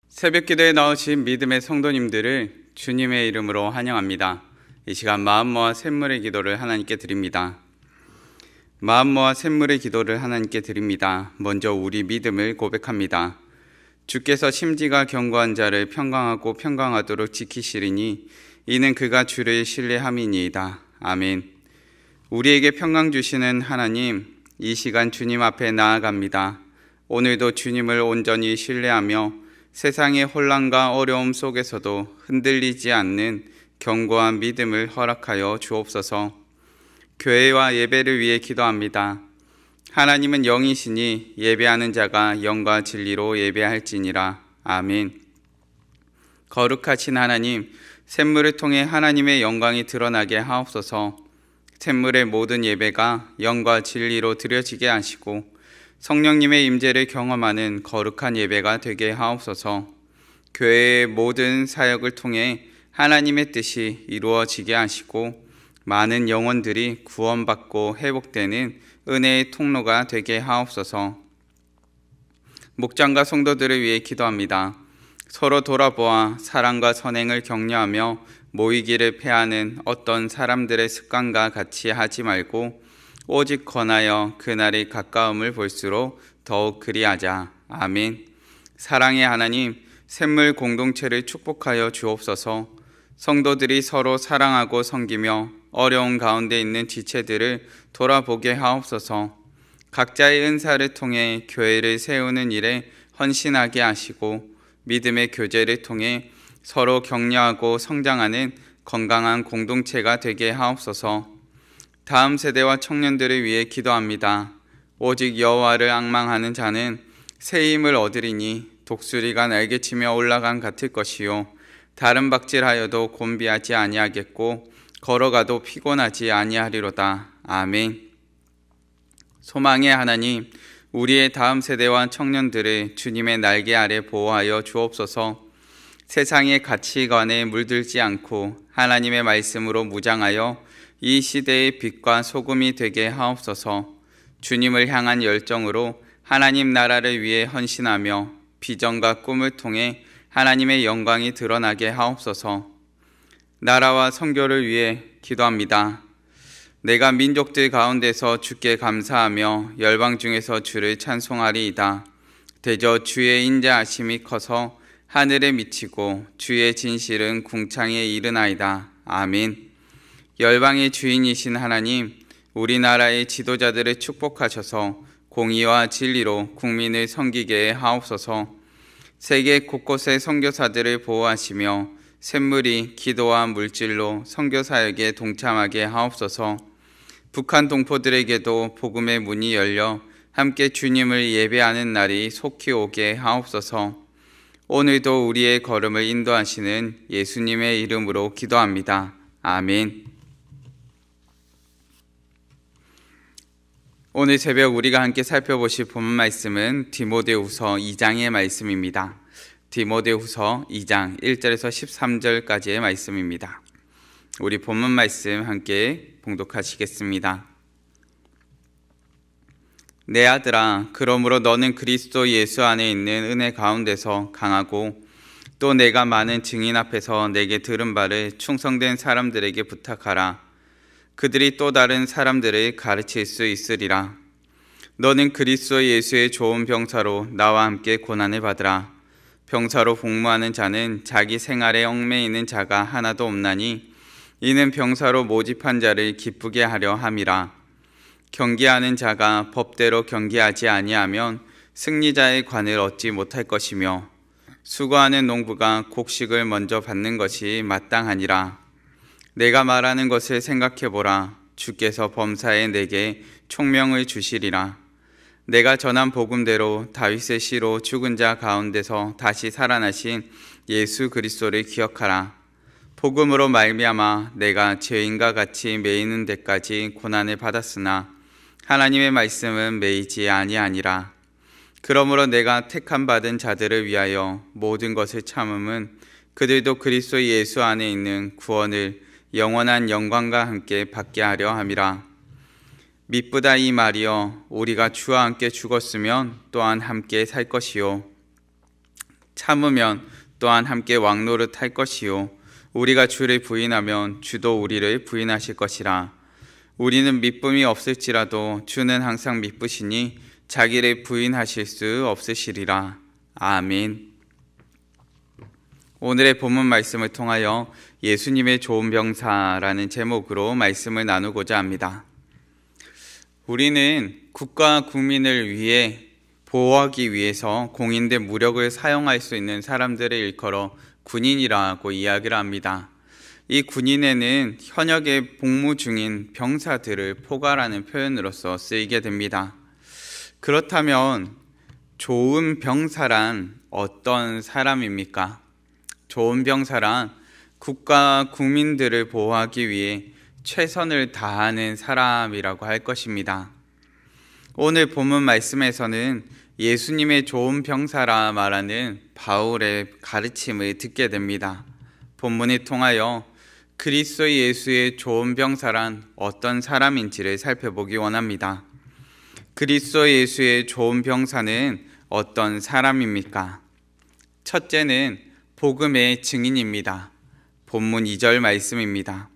새벽기도에 나오신 믿음의 성도님들을 주님의 이름으로 환영합니다. 이 시간 마음 모아 샘물의 기도를 하나님께 드립니다. 마음 모아 샘물의 기도를 하나님께 드립니다. 먼저 우리 믿음을 고백합니다. 주께서 심지가 견고한 자를 평강하고 평강하도록 지키시리니 이는 그가 주를 신뢰함이니이다. 아멘. 우리에게 평강 주시는 하나님, 이 시간 주님 앞에 나아갑니다. 오늘도 주님을 온전히 신뢰하며 세상의 혼란과 어려움 속에서도 흔들리지 않는 견고한 믿음을 허락하여 주옵소서. 교회와 예배를 위해 기도합니다. 하나님은 영이시니 예배하는 자가 영과 진리로 예배할지니라. 아멘. 거룩하신 하나님, 샘물을 통해 하나님의 영광이 드러나게 하옵소서. 샘물의 모든 예배가 영과 진리로 드려지게 하시고 성령님의 임재를 경험하는 거룩한 예배가 되게 하옵소서. 교회의 모든 사역을 통해 하나님의 뜻이 이루어지게 하시고 많은 영혼들이 구원받고 회복되는 은혜의 통로가 되게 하옵소서. 목장과 성도들을 위해 기도합니다. 서로 돌아보아 사랑과 선행을 격려하며 모이기를 패하는 어떤 사람들의 습관과 같이 하지 말고 오직 권하여 그날이 가까움을 볼수록 더욱 그리하자. 아멘. 사랑의 하나님, 샘물 공동체를 축복하여 주옵소서. 성도들이 서로 사랑하고 섬기며 어려운 가운데 있는 지체들을 돌아보게 하옵소서. 각자의 은사를 통해 교회를 세우는 일에 헌신하게 하시고 믿음의 교제를 통해 서로 격려하고 성장하는 건강한 공동체가 되게 하옵소서. 다음 세대와 청년들을 위해 기도합니다. 오직 여호와를 앙망하는 자는 새 힘을 얻으리니 독수리가 날개치며 올라간 같을 것이요 다른 박질하여도 곤비하지 아니하겠고 걸어가도 피곤하지 아니하리로다. 아멘. 소망의 하나님, 우리의 다음 세대와 청년들을 주님의 날개 아래 보호하여 주옵소서. 세상의 가치관에 물들지 않고 하나님의 말씀으로 무장하여 이 시대의 빛과 소금이 되게 하옵소서. 주님을 향한 열정으로 하나님 나라를 위해 헌신하며 비전과 꿈을 통해 하나님의 영광이 드러나게 하옵소서. 나라와 선교를 위해 기도합니다. 내가 민족들 가운데서 주께 감사하며 열방 중에서 주를 찬송하리이다. 대저 주의 인자하심이 커서 하늘에 미치고 주의 진실은 궁창에 이르나이다. 아멘. 열방의 주인이신 하나님, 우리나라의 지도자들을 축복하셔서 공의와 진리로 국민을 섬기게 하옵소서. 세계 곳곳의 선교사들을 보호하시며 샘물이 기도와 물질로 선교사역에 동참하게 하옵소서. 북한 동포들에게도 복음의 문이 열려 함께 주님을 예배하는 날이 속히 오게 하옵소서. 오늘도 우리의 걸음을 인도하시는 예수님의 이름으로 기도합니다. 아멘. 오늘 새벽 우리가 함께 살펴보실 본문 말씀은 디모데후서 2장의 말씀입니다. 디모데후서 2장 1절에서 13절까지의 말씀입니다. 우리 본문 말씀 함께 봉독하시겠습니다. 내 아들아, 그러므로 너는 그리스도 예수 안에 있는 은혜 가운데서 강하고 또 내가 많은 증인 앞에서 내게 들은 바를 충성된 사람들에게 부탁하라. 그들이 또 다른 사람들을 가르칠 수 있으리라. 너는 그리스도 예수의 좋은 병사로 나와 함께 고난을 받으라. 병사로 복무하는 자는 자기 생활에 얽매이는 자가 하나도 없나니 이는 병사로 모집한 자를 기쁘게 하려 함이라. 경계하는 자가 법대로 경계하지 아니하면 승리자의 관을 얻지 못할 것이며 수고하는 농부가 곡식을 먼저 받는 것이 마땅하니라. 내가 말하는 것을 생각해보라. 주께서 범사에 내게 총명을 주시리라. 내가 전한 복음대로 다윗의 씨로 죽은 자 가운데서 다시 살아나신 예수 그리스도를 기억하라. 복음으로 말미암아 내가 죄인과 같이 매이는 데까지 고난을 받았으나 하나님의 말씀은 매이지 아니하니라. 그러므로 내가 택함 받은 자들을 위하여 모든 것을 참음은 그들도 그리스도 예수 안에 있는 구원을 영원한 영광과 함께 받게 하려 함이라. 미쁘다 이 말이여, 우리가 주와 함께 죽었으면 또한 함께 살 것이요 참으면 또한 함께 왕노릇할 것이요 우리가 주를 부인하면 주도 우리를 부인하실 것이라. 우리는 미쁨이 없을지라도 주는 항상 미쁘시니 자기를 부인하실 수 없으시리라. 아멘. 오늘의 본문 말씀을 통하여 예수님의 좋은 병사라는 제목으로 말씀을 나누고자 합니다. 우리는 국가 국민을 위해 보호하기 위해서 공인된 무력을 사용할 수 있는 사람들을 일컬어 군인이라고 이야기를 합니다. 이 군인에는 현역에 복무 중인 병사들을 포괄하는 표현으로서 쓰이게 됩니다. 그렇다면 좋은 병사란 어떤 사람입니까? 좋은 병사란 국가 국민들을 보호하기 위해 최선을 다하는 사람이라고 할 것입니다. 오늘 본문 말씀에서는 예수님의 좋은 병사라 말하는 바울의 가르침을 듣게 됩니다. 본문을 통하여 그리스도 예수의 좋은 병사란 어떤 사람인지를 살펴보기 원합니다. 그리스도 예수의 좋은 병사는 어떤 사람입니까? 첫째는 복음의 증인입니다. 본문 2절 말씀입니다.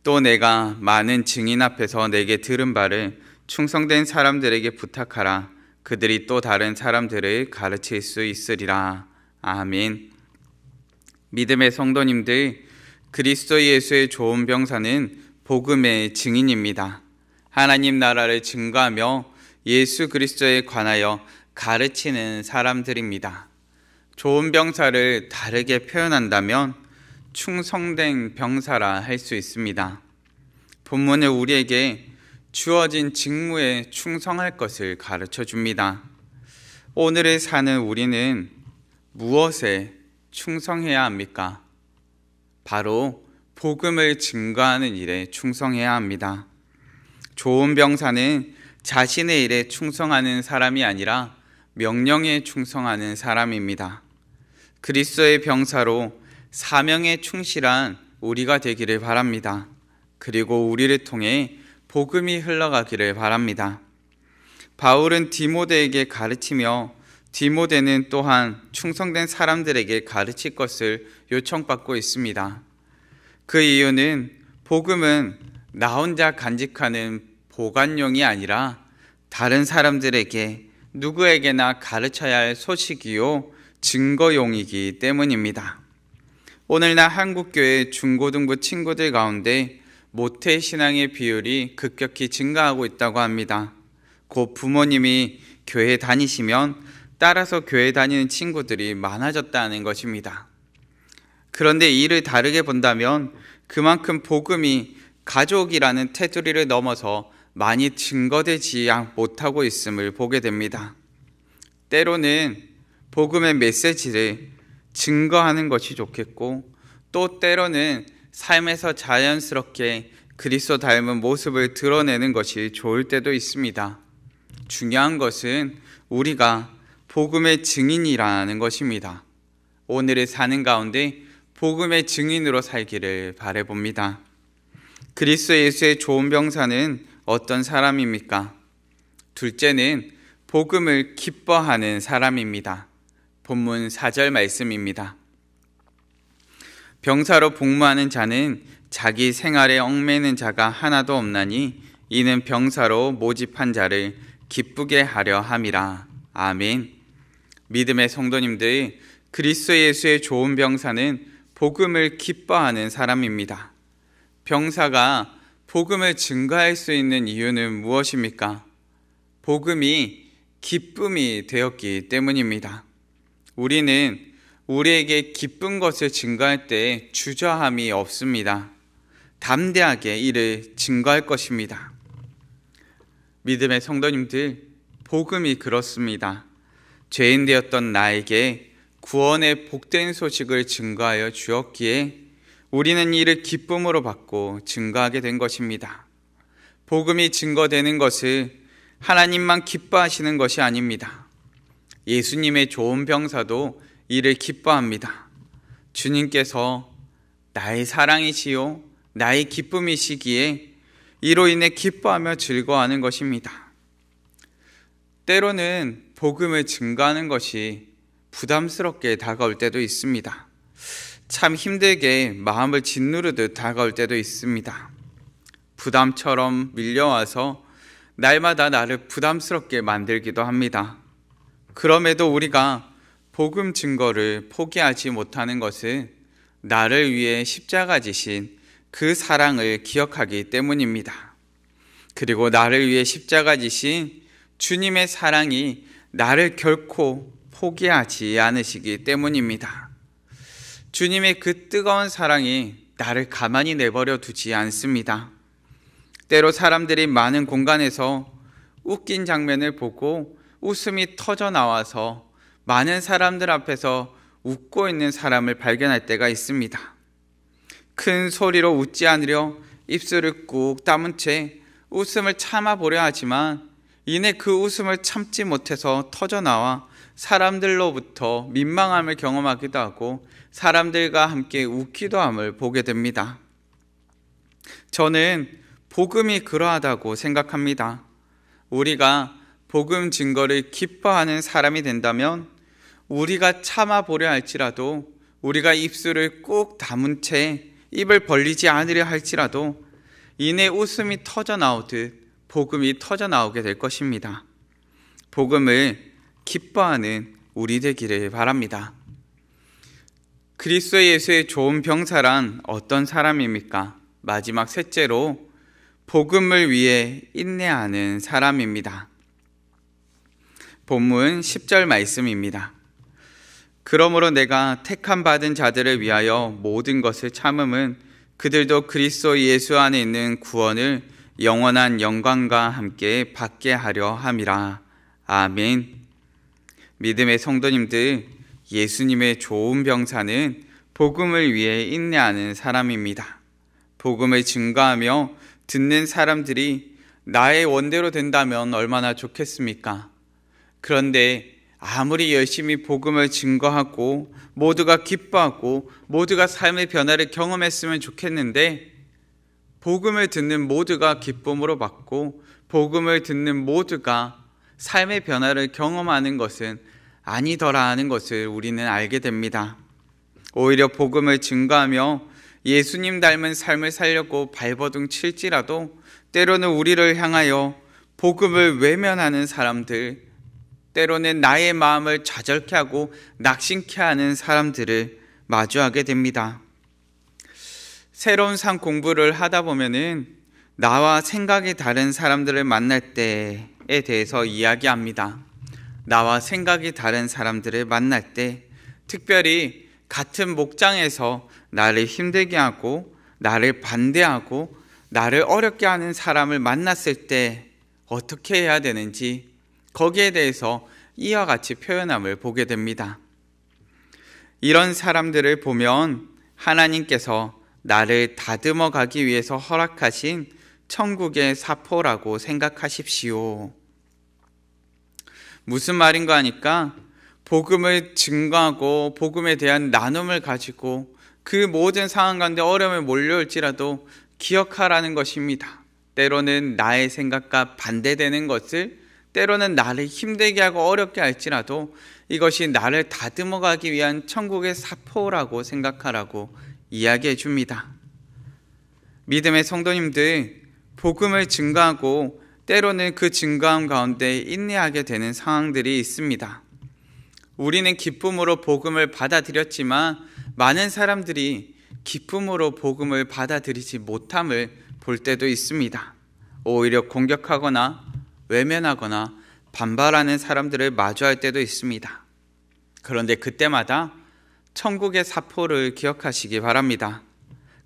또 내가 많은 증인 앞에서 내게 들은 바를 충성된 사람들에게 부탁하라. 그들이 또 다른 사람들을 가르칠 수 있으리라. 아멘. 믿음의 성도님들, 그리스도 예수의 좋은 병사는 복음의 증인입니다. 하나님 나라를 증거하며 예수 그리스도에 관하여 가르치는 사람들입니다. 좋은 병사를 다르게 표현한다면 충성된 병사라 할 수 있습니다. 본문은 우리에게 주어진 직무에 충성할 것을 가르쳐 줍니다. 오늘을 사는 우리는 무엇에 충성해야 합니까? 바로 복음을 증거하는 일에 충성해야 합니다. 좋은 병사는 자신의 일에 충성하는 사람이 아니라 명령에 충성하는 사람입니다. 그리스도의 병사로 사명에 충실한 우리가 되기를 바랍니다. 그리고 우리를 통해 복음이 흘러가기를 바랍니다. 바울은 디모데에게 가르치며 디모데는 또한 충성된 사람들에게 가르칠 것을 요청받고 있습니다. 그 이유는 복음은 나 혼자 간직하는 보관용이 아니라 다른 사람들에게 누구에게나 가르쳐야 할 소식이요 증거용이기 때문입니다. 오늘날 한국교회 중고등부 친구들 가운데 모태신앙의 비율이 급격히 증가하고 있다고 합니다. 곧 부모님이 교회 다니시면 따라서 교회 다니는 친구들이 많아졌다는 것입니다. 그런데 이를 다르게 본다면 그만큼 복음이 가족이라는 테두리를 넘어서 많이 증거되지 못하고 있음을 보게 됩니다. 때로는 복음의 메시지를 증거하는 것이 좋겠고 또 때로는 삶에서 자연스럽게 그리스도 닮은 모습을 드러내는 것이 좋을 때도 있습니다. 중요한 것은 우리가 복음의 증인이라는 것입니다. 오늘을 사는 가운데 복음의 증인으로 살기를 바라봅니다. 그리스도 예수의 좋은 병사는 어떤 사람입니까? 둘째는 복음을 기뻐하는 사람입니다. 본문 4절 말씀입니다. 병사로 복무하는 자는 자기 생활에 얽매는 자가 하나도 없나니 이는 병사로 모집한 자를 기쁘게 하려 함이라. 아멘. 믿음의 성도님들, 그리스도 예수의 좋은 병사는 복음을 기뻐하는 사람입니다. 병사가 복음을 증거할 수 있는 이유는 무엇입니까? 복음이 기쁨이 되었기 때문입니다. 우리는 우리에게 기쁜 것을 증거할 때 주저함이 없습니다. 담대하게 이를 증거할 것입니다. 믿음의 성도님들, 복음이 그렇습니다. 죄인 되었던 나에게 구원의 복된 소식을 증거하여 주었기에 우리는 이를 기쁨으로 받고 증거하게 된 것입니다. 복음이 증거되는 것은 하나님만 기뻐하시는 것이 아닙니다. 예수님의 좋은 병사도 이를 기뻐합니다. 주님께서 나의 사랑이시요 나의 기쁨이시기에 이로 인해 기뻐하며 즐거워하는 것입니다. 때로는 복음을 증거하는 것이 부담스럽게 다가올 때도 있습니다. 참 힘들게 마음을 짓누르듯 다가올 때도 있습니다. 부담처럼 밀려와서 날마다 나를 부담스럽게 만들기도 합니다. 그럼에도 우리가 복음 증거를 포기하지 못하는 것은 나를 위해 십자가 지신 그 사랑을 기억하기 때문입니다. 그리고 나를 위해 십자가 지신 주님의 사랑이 나를 결코 포기하지 않으시기 때문입니다. 주님의 그 뜨거운 사랑이 나를 가만히 내버려 두지 않습니다. 때로 사람들이 많은 공간에서 웃긴 장면을 보고 웃음이 터져 나와서 많은 사람들 앞에서 웃고 있는 사람을 발견할 때가 있습니다. 큰 소리로 웃지 않으려 입술을 꾹 다문 채 웃음을 참아보려 하지만 이내 그 웃음을 참지 못해서 터져 나와 사람들로부터 민망함을 경험하기도 하고 사람들과 함께 웃기도 함을 보게 됩니다. 저는 복음이 그러하다고 생각합니다. 우리가 복음 증거를 기뻐하는 사람이 된다면 우리가 참아보려 할지라도, 우리가 입술을 꾹 다문 채 입을 벌리지 않으려 할지라도 이내 웃음이 터져 나오듯 복음이 터져 나오게 될 것입니다. 복음을 기뻐하는 우리 되기를 바랍니다. 그리스도 예수의 좋은 병사란 어떤 사람입니까? 마지막 셋째로 복음을 위해 인내하는 사람입니다. 본문 10절 말씀입니다. 그러므로 내가 택함 받은 자들을 위하여 모든 것을 참음은 그들도 그리스도 예수 안에 있는 구원을 영원한 영광과 함께 받게 하려 함이라. 아멘. 믿음의 성도님들, 예수님의 좋은 병사는 복음을 위해 인내하는 사람입니다. 복음을 증거하며 듣는 사람들이 나의 원대로 된다면 얼마나 좋겠습니까? 그런데 아무리 열심히 복음을 증거하고 모두가 기뻐하고 모두가 삶의 변화를 경험했으면 좋겠는데, 복음을 듣는 모두가 기쁨으로 받고 복음을 듣는 모두가 삶의 변화를 경험하는 것은 아니더라 하는 것을 우리는 알게 됩니다. 오히려 복음을 증거하며 예수님 닮은 삶을 살려고 발버둥 칠지라도 때로는 우리를 향하여 복음을 외면하는 사람들, 때로는 나의 마음을 좌절케 하고 낙심케 하는 사람들을 마주하게 됩니다. 새로운 삶 공부를 하다 보면은 나와 생각이 다른 사람들을 만날 때에 대해서 이야기합니다. 나와 생각이 다른 사람들을 만날 때, 특별히 같은 목장에서 나를 힘들게 하고 나를 반대하고 나를 어렵게 하는 사람을 만났을 때 어떻게 해야 되는지, 거기에 대해서 이와 같이 표현함을 보게 됩니다. 이런 사람들을 보면 하나님께서 나를 다듬어 가기 위해서 허락하신 천국의 사포라고 생각하십시오. 무슨 말인가 하니까 복음을 증거하고 복음에 대한 나눔을 가지고 그 모든 상황 가운데 어려움이 몰려올지라도 기억하라는 것입니다. 때로는 나의 생각과 반대되는 것을, 때로는 나를 힘들게 하고 어렵게 할지라도 이것이 나를 다듬어 가기 위한 천국의 사포라고 생각하라고 이야기해 줍니다. 믿음의 성도님들, 복음을 증거하고 때로는 그 증거함 가운데 인내하게 되는 상황들이 있습니다. 우리는 기쁨으로 복음을 받아들였지만 많은 사람들이 기쁨으로 복음을 받아들이지 못함을 볼 때도 있습니다. 오히려 공격하거나 외면하거나 반발하는 사람들을 마주할 때도 있습니다. 그런데 그때마다 천국의 사포를 기억하시기 바랍니다.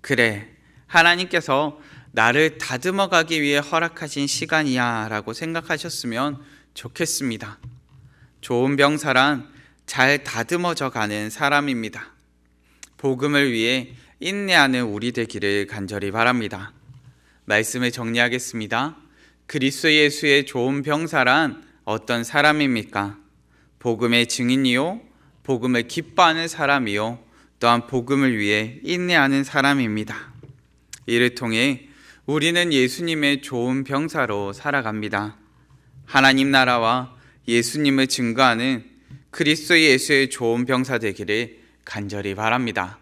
그래, 하나님께서 나를 다듬어 가기 위해 허락하신 시간이야 라고 생각하셨으면 좋겠습니다. 좋은 병사란 잘 다듬어져 가는 사람입니다. 복음을 위해 인내하는 우리 되기를 간절히 바랍니다. 말씀을 정리하겠습니다. 그리스도 예수의 좋은 병사란 어떤 사람입니까? 복음의 증인이요, 복음을 기뻐하는 사람이요, 또한 복음을 위해 인내하는 사람입니다. 이를 통해 우리는 예수님의 좋은 병사로 살아갑니다. 하나님 나라와 예수님을 증거하는 그리스도 예수의 좋은 병사 되기를 간절히 바랍니다.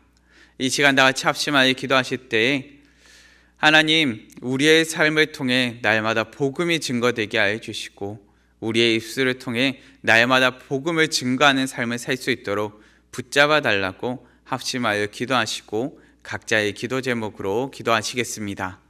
이 시간 다 같이 합심하여 기도하실 때에 하나님, 우리의 삶을 통해 날마다 복음이 증거되게 하여 주시고 우리의 입술을 통해 날마다 복음을 증거하는 삶을 살 수 있도록 붙잡아 달라고 합심하여 기도하시고 각자의 기도 제목으로 기도하시겠습니다.